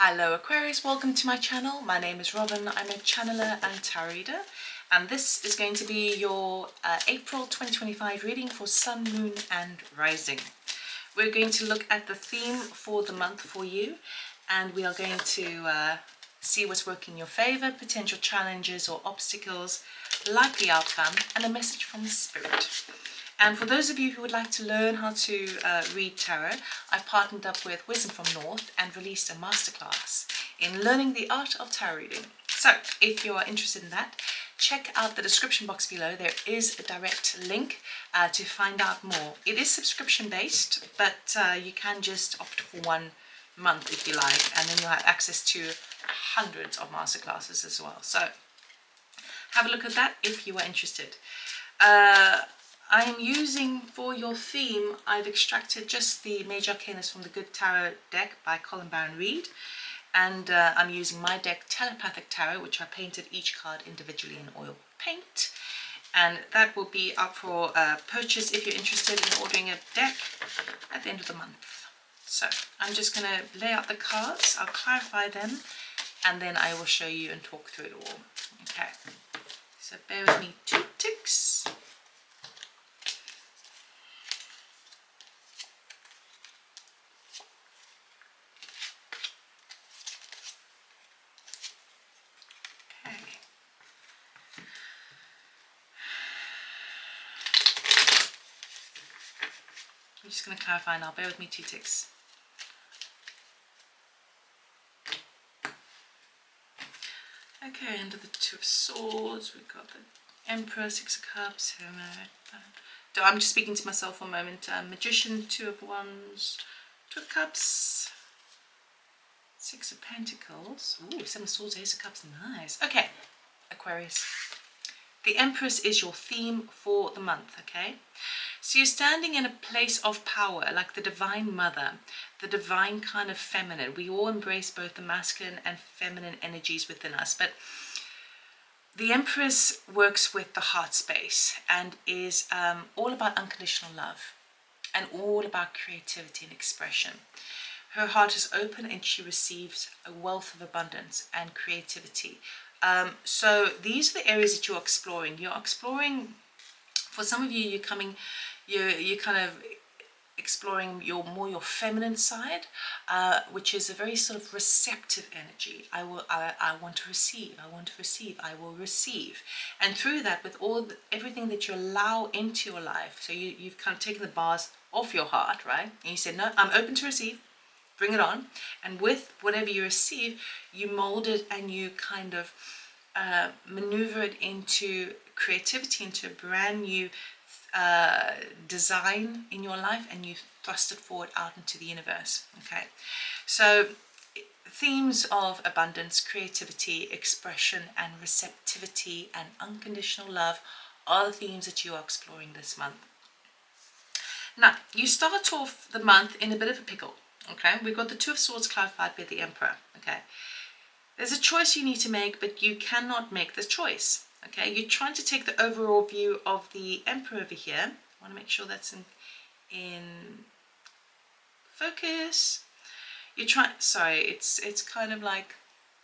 Hello Aquarius, welcome to my channel. My name is Robyn. I'm a channeler and tarot reader, and this is going to be your April 2025 reading for Sun, Moon and Rising. We're going to look at the theme for the month for you, and we are going to see what's working in your favor, potential challenges or obstacles, likely outcome, and a message from the spirit. And for those of you who would like to learn how to read tarot, I've partnered up with Wisdom from North and released a masterclass in learning the art of tarot reading. So if you are interested in that, check out the description box below. There is a direct link to find out more. It is subscription based, but you can just opt for 1 month if you like, and then you'll have access to hundreds of masterclasses as well. So have a look at that if you are interested. I am using, for your theme, I've extracted just the Major Arcanas from the Good Tarot deck by Colin Baron Reid, and I'm using my deck Telepathic Tarot, which I painted each card individually in oil paint, and that will be up for purchase if you're interested in ordering a deck at the end of the month. So I'm just going to lay out the cards, I'll clarify them, and then I will show you and talk through it all. Okay, so bear with me 2 ticks. I'm just going to clarify now, bear with me 2 ticks. Okay, under the 2 of Swords, we've got the Emperor, 6 of Cups, I'm just speaking to myself for a moment. Magician, 2 of Wands, 2 of Cups, 6 of Pentacles, ooh, 7 of Swords, Ace of Cups, nice. Okay, Aquarius. The Empress is your theme for the month, okay? So you're standing in a place of power, like the Divine Mother, the divine kind of feminine. We all embrace both the masculine and feminine energies within us, but the Empress works with the heart space and is all about unconditional love and all about creativity and expression. Her heart is open and she receives a wealth of abundance and creativity. So these are the areas that you're exploring. You're exploring, for some of you, you're kind of exploring your feminine side, which is a very sort of receptive energy. I want to receive, I want to receive, I will receive. And through that, with everything that you allow into your life, so you've kind of taken the bars off your heart, right? And you said, no, I'm open to receive, bring it on. And with whatever you receive, you mold it and you kind of maneuver it into creativity, into a brand new design in your life, and you thrust it forward out into the universe. Okay, so themes of abundance, creativity, expression and receptivity and unconditional love are the themes that you are exploring this month. Now you start off the month in a bit of a pickle. Okay, we've got the 2 of Swords clarified by the Emperor. Okay, there's a choice you need to make, but you cannot make this choice. Okay, you're trying to take the overall view of the Emperor over here. I want to make sure that's in focus. You're trying, sorry, it's kind of like,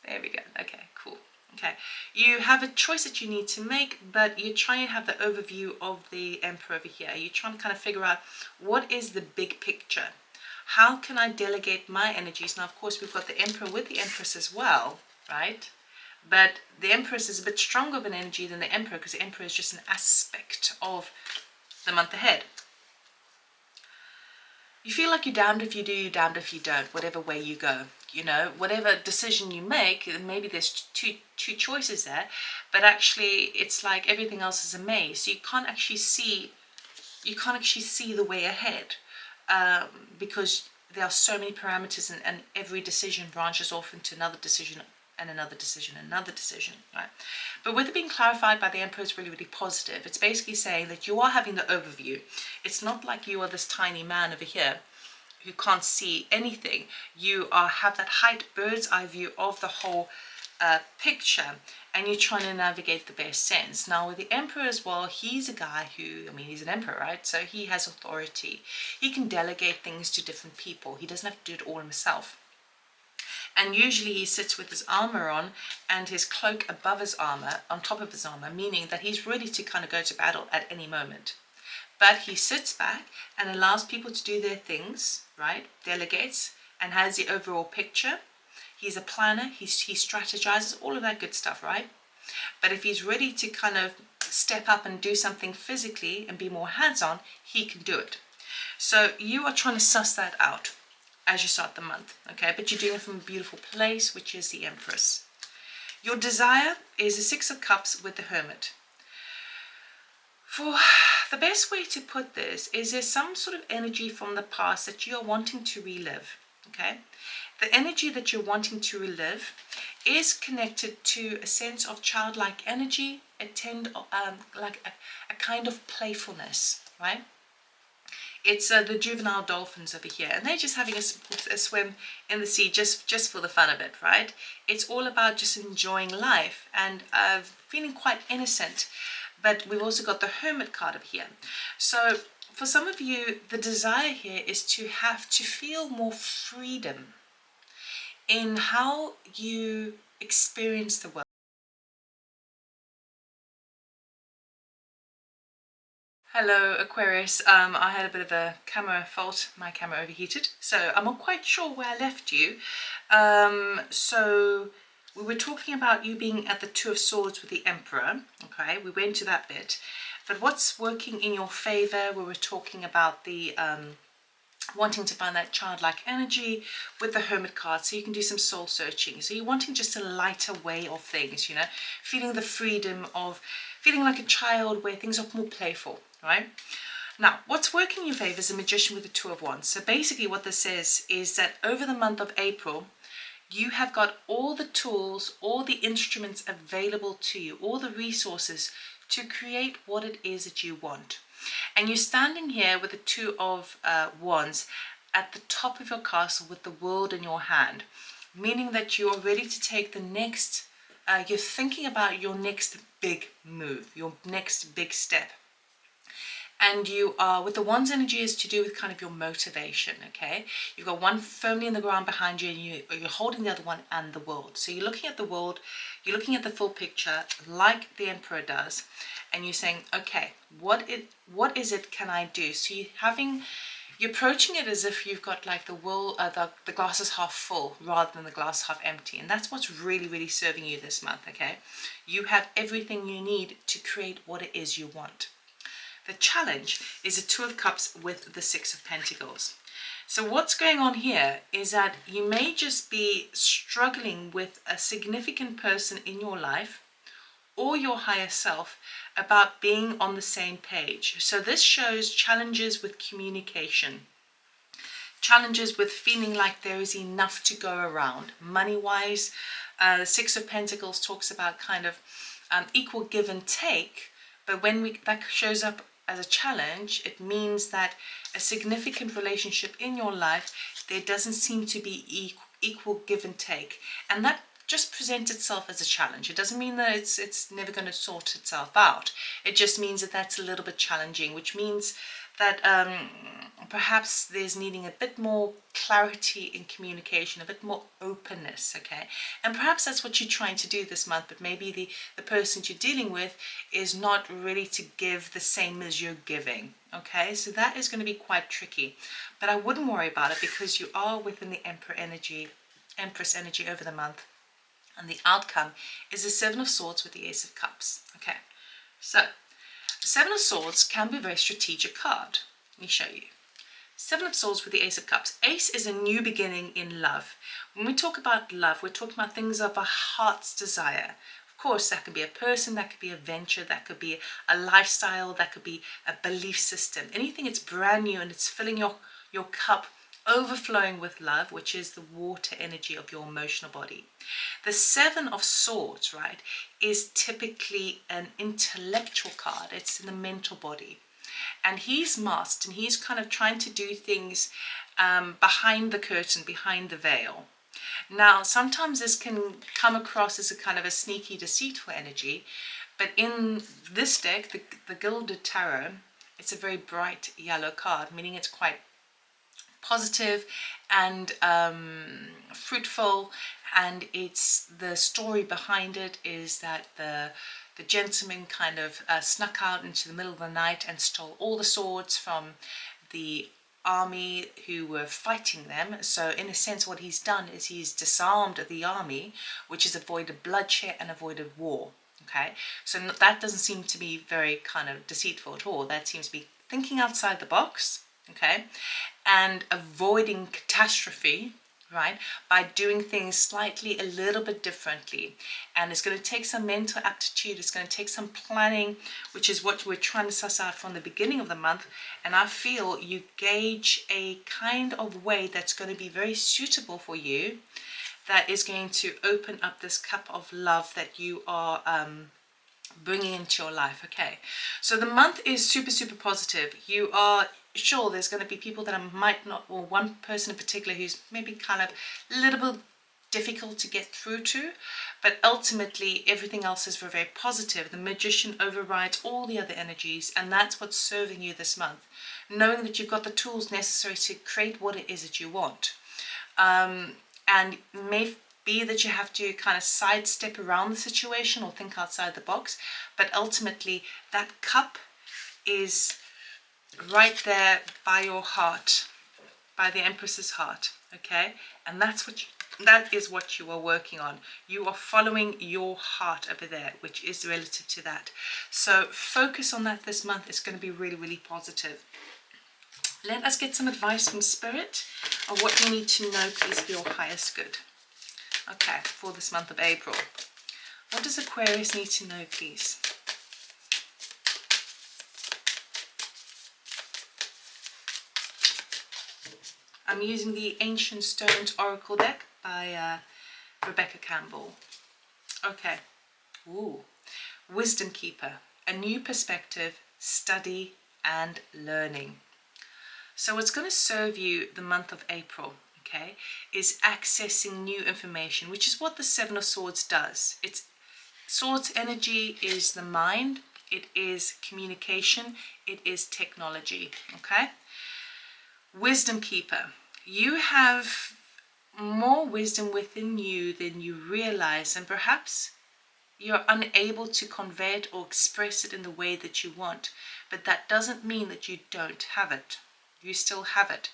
there we go. Okay, cool. Okay, you have a choice that you need to make, but you're trying to have the overview of the Emperor over here. You're trying to kind of figure out what is the big picture. How can I delegate my energies? Now, of course, we've got the Emperor with the Empress as well, right? But the Empress is a bit stronger of an energy than the Emperor, because the Emperor is just an aspect of the month ahead. You feel like you're damned if you do, you're damned if you don't, whatever way you go. You know, whatever decision you make, maybe there's two choices there, but actually it's like everything else is a maze. So you can't actually see the way ahead, because there are so many parameters, and every decision branches off into another decision and another decision, another decision, right? But with it being clarified by the Emperor, it's really, really positive. It's basically saying that you are having the overview. It's not like you are this tiny man over here who can't see anything. You have that height, bird's eye view of the whole picture, and you're trying to navigate the best sense. Now with the Emperor as well, he's a guy who, I mean, he's an emperor, right? So he has authority. He can delegate things to different people. He doesn't have to do it all himself. And usually he sits with his armor on and his cloak above his armor, on top of his armor, meaning that he's ready to kind of go to battle at any moment. But he sits back and allows people to do their things, right? Delegates, and has the overall picture. He's a planner, he strategizes, all of that good stuff, right? But if he's ready to kind of step up and do something physically and be more hands-on, he can do it. So you are trying to suss that out as you start the month, okay? But you're doing it from a beautiful place, which is the Empress. Your desire is the Six of Cups with the Hermit. For the best way to put this is there's some sort of energy from the past that you're wanting to relive, okay? The energy that you're wanting to relive is connected to a sense of childlike energy, like a kind of playfulness, right? It's the juvenile dolphins over here, and they're just having a swim in the sea just for the fun of it, right? It's all about just enjoying life and feeling quite innocent. But we've also got the Hermit card up here. So for some of you, the desire here is to have to feel more freedom in how you experience the world. Hello Aquarius, I had a bit of a camera fault, my camera overheated, so I'm not quite sure where I left you. So we were talking about you being at the Two of Swords with the Emperor, okay, we went to that bit. But what's working in your favor, we were talking about the wanting to find that childlike energy with the Hermit card, so you can do some soul searching. So you're wanting just a lighter way of things, you know, feeling the freedom of feeling like a child where things are more playful, right? Now, what's working in your favor is the Magician with the Two of Wands. So basically what this is that over the month of April, you have got all the tools, all the instruments available to you, all the resources to create what it is that you want. And you're standing here with the Two of Wands at the top of your castle with the world in your hand, meaning that you are ready to take the next, you're thinking about your next big move, your next big step. And you are, with the Wands energy, is to do with kind of your motivation, okay? You've got one firmly in the ground behind you, and you're holding the other one and the world. So you're looking at the world, you're looking at the full picture like the Emperor does, and you're saying, okay, what is it can I do? So you're approaching it as if you've got like the world, the glass is half full rather than the glass half empty. And that's what's really, really serving you this month, okay? You have everything you need to create what it is you want. The challenge is the Two of Cups with the Six of Pentacles. So what's going on here is that you may just be struggling with a significant person in your life or your higher self about being on the same page. So this shows challenges with communication, challenges with feeling like there is enough to go around. Money-wise, the Six of Pentacles talks about kind of equal give and take, but when that shows up as a challenge, it means that a significant relationship in your life, there doesn't seem to be equal give and take. And that just presents itself as a challenge. It doesn't mean that it's never going to sort itself out. It just means that that's a little bit challenging, which means that perhaps there's needing a bit more clarity in communication, a bit more openness, okay? And perhaps that's what you're trying to do this month, but maybe the person you're dealing with is not ready to give the same as you're giving, okay? So that is going to be quite tricky, but I wouldn't worry about it because you are within the Empress energy over the month. And the outcome is the Seven of Swords with the Ace of Cups, okay? So the Seven of Swords can be a very strategic card. Let me show you. Seven of Swords with the Ace of Cups. Ace is a new beginning in love. When we talk about love, we're talking about things of a heart's desire. Of course, that could be a person, that could be a venture, that could be a lifestyle, that could be a belief system. Anything that's brand new and it's filling your cup, overflowing with love, which is the water energy of your emotional body. The Seven of Swords, right, is typically an intellectual card. It's in the mental body. And he's masked and he's kind of trying to do things behind the curtain, behind the veil. Now, sometimes this can come across as a kind of a sneaky, deceitful energy, but in this deck, the Gilded Tarot, it's a very bright yellow card, meaning it's quite positive and fruitful, and it's the story behind it is that the gentleman kind of snuck out into the middle of the night and stole all the swords from the army who were fighting them. So in a sense what he's done is he's disarmed the army, which has avoided bloodshed and avoided war. Okay, so that doesn't seem to be very kind of deceitful at all. That seems to be thinking outside the box, okay, and avoiding catastrophe, right, by doing things slightly a little bit differently. And it's going to take some mental aptitude, it's going to take some planning, which is what we're trying to suss out from the beginning of the month. And I feel you gauge a kind of way that's going to be very suitable for you, that is going to open up this cup of love that you are bringing into your life. Okay, so the month is super, super positive. You are sure there's going to be people that I might not, or one person in particular who's maybe kind of a little bit difficult to get through to, but ultimately everything else is very, very positive. The Magician overrides all the other energies, and that's what's serving you this month, knowing that you've got the tools necessary to create what it is that you want. And may be that you have to kind of sidestep around the situation or think outside the box, but ultimately that cup is right there by your heart, by the Empress's heart, okay? And that is what you are working on. You are following your heart over there, which is relative to that. So focus on that this month. It's going to be really, really positive. Let us get some advice from Spirit of what you need to know, please, for your highest good. Okay, for this month of April. What does Aquarius need to know, please? I'm using the Ancient Stones Oracle deck by Rebecca Campbell. Okay. Ooh. Wisdom Keeper. A new perspective, study and learning. So what's going to serve you the month of April, okay, is accessing new information, which is what the Seven of Swords does. Swords energy is the mind, it is communication, it is technology, okay? Wisdom Keeper. You have more wisdom within you than you realize, and perhaps you're unable to convey it or express it in the way that you want, but that doesn't mean that you don't have it. You still have it.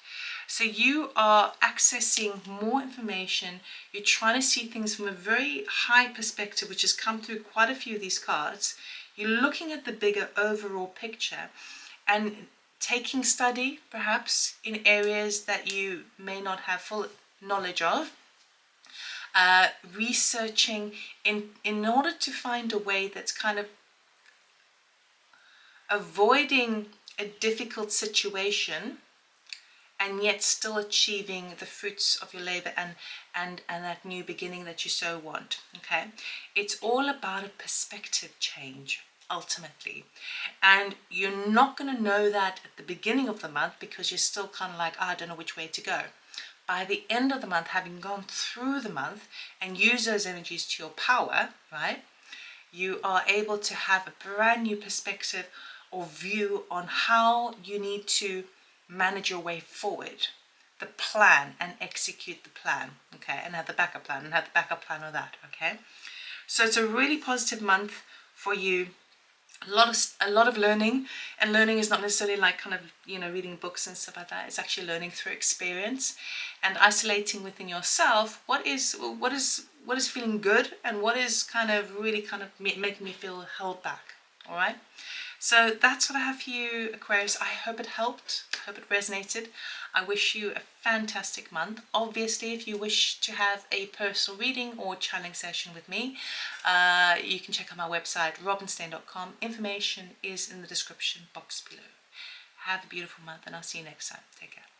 So you are accessing more information. You're trying to see things from a very high perspective, which has come through quite a few of these cards. You're looking at the bigger overall picture and taking study perhaps in areas that you may not have full knowledge of. Researching in order to find a way that's kind of avoiding a difficult situation and yet still achieving the fruits of your labor and that new beginning that you so want. Okay, it's all about a perspective change ultimately, and you're not going to know that at the beginning of the month because you're still kind of like, I don't know which way to go. By the end of the month, having gone through the month and use those energies to your power, right, you are able to have a brand new perspective or view on how you need to manage your way forward, the plan, and execute the plan, okay, and have the backup plan of that, okay? So it's a really positive month for you. A lot of learning, and learning is not necessarily like kind of, you know, reading books and stuff like that. It's actually learning through experience and isolating within yourself what is feeling good and what is kind of really kind of making me feel held back. All right, so that's what I have for you, Aquarius. I hope it helped. I hope it resonated. I wish you a fantastic month. Obviously, if you wish to have a personal reading or channeling session with me, you can check out my website, robynstein.com. Information is in the description box below. Have a beautiful month, and I'll see you next time. Take care.